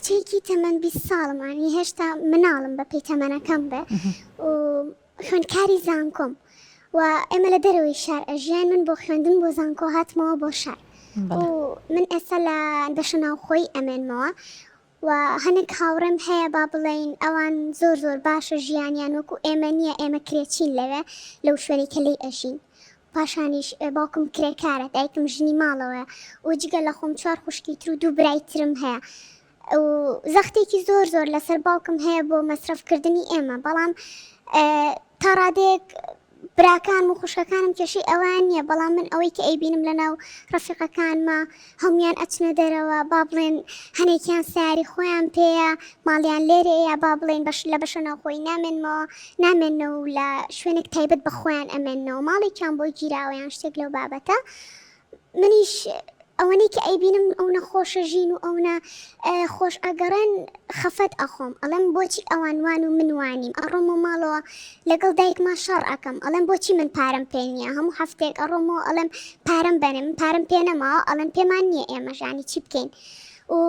کچێکی تەمەەن 20 ساڵمانی هێشتا مناڵم بە پێی تەمەنەکەم بێ و خوێندکاری زانکۆم و ئێمە لە دەرەوەی شار ئەژیان من بۆ خوێندن بۆ زانکۆ هاتمەوە بۆ شار و من ئێستا لە بەشە ناوخۆی ئەمێنمەوە و هەنێک هاوڕێم هەیە با بڵێن ئەوان زۆر زۆر باشە ژیانیان وەکو ئێمە نییە ئێمە کرێچین لەوێ لەو شوێنی کە لێی ئەژین پاشانیش باوکم کرێکارە دایکم ژنی ماڵەوە و جگە لە خۆم 4 خوشکی تر و 2 برای ترم هەیە و زەختێکی زۆر زۆر لەسەر باوکم هەیە بۆ مەسرفکردنی ئێمە بەڵام تا ڕادێک براکان و خوشکەکانم کێشەی ئەوان نییە بەڵام من ئەوەی کە ئەیبینم لەناو ڕەفیقەکانمە هەمویان ئەچنە دەرەوە با بڵێن هەنێکیان سیاری خۆیان پێیە ماڵیان لێرەیە با بڵێن لە بەشە ناوخۆی نامێنەوە و لە شوێنێک تایبەت بە خۆیان ئەمێنەوە ماڵێکیان بۆی گیراوەیان شتێک لەو بابەتە منیش ئەوەنەی کە ئەیبینم ئەو نەخۆشە ژین و ئەوە خۆش ئەگەڕێن خەفەت ئەخۆم ئەڵێم بۆچی ئەوانوان و منوانیم ئەڕۆمە ماڵەوە لەگەڵ دایکما شەڕ ئەەکەم ئەڵێم بۆچی من پارەم پێ نییە هەموو هەفتێک ئەڕۆمەوە ئەڵێم پارەم بەنێ من پارەم پێ نەماوە ئەڵێن پێمان نییە ئێمەژانی چی بکەین و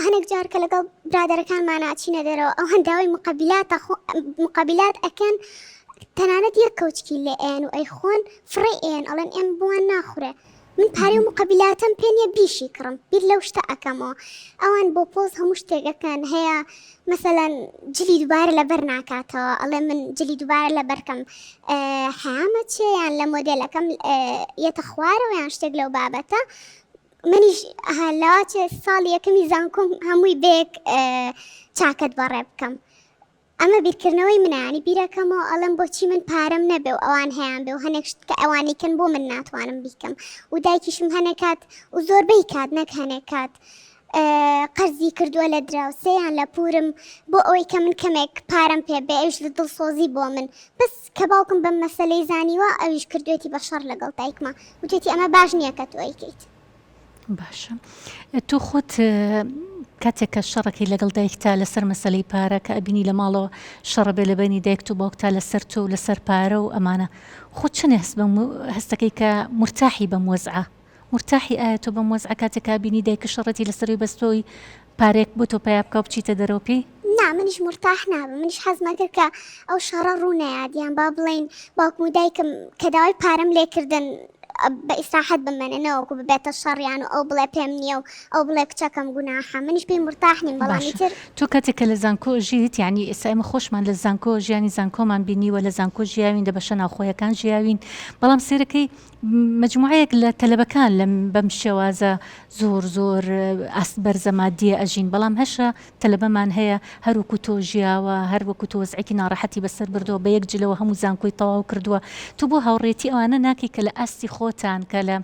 هەنێک جار کە لەگەڵ برادەرەکانمان ئاچینە دەرەوە ئەو هەنداوی مقابلات ئەکەن تەنانەت یەک کەوچکی لێ ئێن و ئەی خۆن فڕێ ئێن ئەڵێن ئێم بووان ناخورێ من پارەی و مقابلاتم پێ نییە بیشی کڕم بیر لەو شتە ئەەکەمەوە ئەوان بۆ پۆز هەموو شتێکەکەن هەیە مەسەلەن جلی دووبارە لەبەر ناکاتەوە ئەڵێ من جلی دووبارە لەبەرکەم حامە چێیان لە مۆدێلەکەم یەتە خوارەوە یان شتێک لەو بابەتە منیش لەواچێ ساڵی یەکەمی زانکۆم هەمووی بێک چاکت بەڕێ بکەم ئەمە بیرکردنەوەی منانی بیرەکەمەوە ئەڵم بۆچی من پارەم نەبێ و ئەوان هەیەیان بێ و هەنێک شت کە ئەوانیکەن بۆ من ناتوانم بیکەم و دایکیشم هەنێکات و زۆربەی کات نەک هەنێکات قەرزی کردووە لە دراوسەیان لە پورم بۆ ئەوەی کە من کەمێک پارەم پێ بێ ئەوش لە دڵسۆزی بۆ من بەس کە باوکم بەم مەسەلەی زانیوە ئەویش کردوێتی بە شەڕ لەگەڵ دایکمە وتێتی ئەمە باش نییە کە تۆ ئەیکەیت باشە تۆ خۆت کاتێککە شەڕەکەی لەگەڵ دایکتا لەسەر مەسەلەی پارە کە ئەبینی لە ماڵەوە شەڕە بێ لە بینی دایک و باوکتا لەسەر تۆ و لەسەر پارە و ئەمانە خۆت چنە هەستەکەی کە مرتاحی بەم وەزعە مرتاحی ئایا تۆ بەم وەزعە کاتێکا بینی دایکە شەڕەتی لەسەروی بەستۆی پارێک بۆ تۆ پیا بکە و بچیتە دەرەوە پێی نا منیش مرتاح نابم منیش حەزمە کرد کە ئەو شەڕە ڕوونەیادیان با بڵێن باوکم و دایکم کە داوای پارەم لێکردن بە ئیسراحەت بمێننەوەکو ببێتە شەڕیان و ئەو بڵێ پێم نییە و ئەو بڵێ کچەکەم گوناحە منیش پێی مرتاح نیم بەڵامی تر تۆ کاتێککە لە زانکۆ ژیت یعنی ئێستا ئێمە خۆشمان لە زانکۆ ژیانی زانکۆمان بینیوە لە زانکۆ ژیاوین دە بەشە ناوخۆیەکان ژیاوین بەڵام سێرەکەی مجموعەیەک لە تەلەبەکان لەم بەم شێوازە زۆر زۆر بەرزە مادیە ئەژین بەڵام هەشە تەلەبەمان هەیە هەروەکو تۆ ژیاوە هەروەکو تۆ وەزعێکی ناڕەحەتی بەسەر بردەوە بە یەک جلەوە هەموو زانکۆی تەواو کردووە تو بۆ هاوڕێتی ئەوانە ناکەی کە لە ئاستی خۆتان کە لە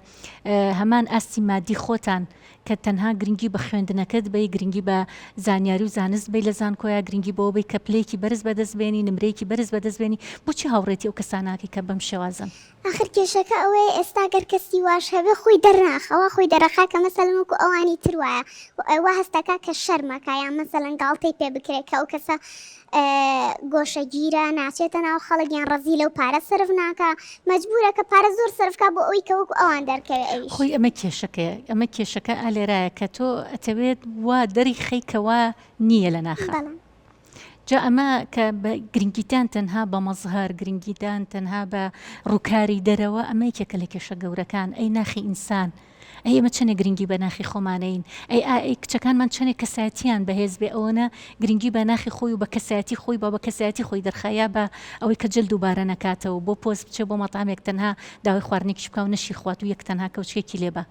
هەمان ئاستی مادی خۆتان کە تەنها گرنگی بە خوێندنەکەت بی گرنگی بە زانیاری و زانست بی لە زانکۆیە گرنگی بۆ بی کە پلەیەکی بەرز بەدەستبێنی نمرەیەکی بەرز بەدەستبێنی بۆچی هاوڕێتی ئەو کەساناکەی کە بەم شێوازن آخر کێشەکە ئەوەیە ئێستا گەر کەسی واش هەبێ خۆی دەرناخەوە خۆی دەرەخا کە مەسەلەن وەکو ئەوانی تر وایە ئەوە هەستەکە کە شەرمەکە یان مەسەلەن گاڵتەی پێ بکرێت کە ئەو کەسە گۆشەگیرە ناچێتە ناو خەڵکیان ڕەزی لەو پارە سرف ناکە مەجبورە کە پارە زۆر سرفکە بۆ ئەوی کە وەکو ئەوان دەرکەوێت ئەویش خۆی ئەمە کێشەکە ئالێرایە کە تۆ ئەتەوێت وا دەری خەیکەوە نییە لە ناخە جا ئەمە کە بە گرنگیتان تەنها بە مەزهار گرنگیتان تەنها بە ڕووکاری دەرەوە ئەمە یەکێکە لە کێشە گەورەکان ئەی ناخی ئینسان ئەی ئەمە چەنێ گرنگی بە ناخی خۆمانەین ئەی کچەکانمان چەنێک کەسایەتیان بەهێز بێ ئەوەنە گرنگی بە ناخی خۆی و بە کەسایەتی خۆی بە کەسایەتی خۆی دەرخایە بە ئەوەی کە جل دووبارە نەکاتەوە بۆ پۆست بچێ بۆ مەتامێک تەنها داوای خواردنێکیش بکە و نەشی خوات و یەک تەنها کەوچێکی لێبە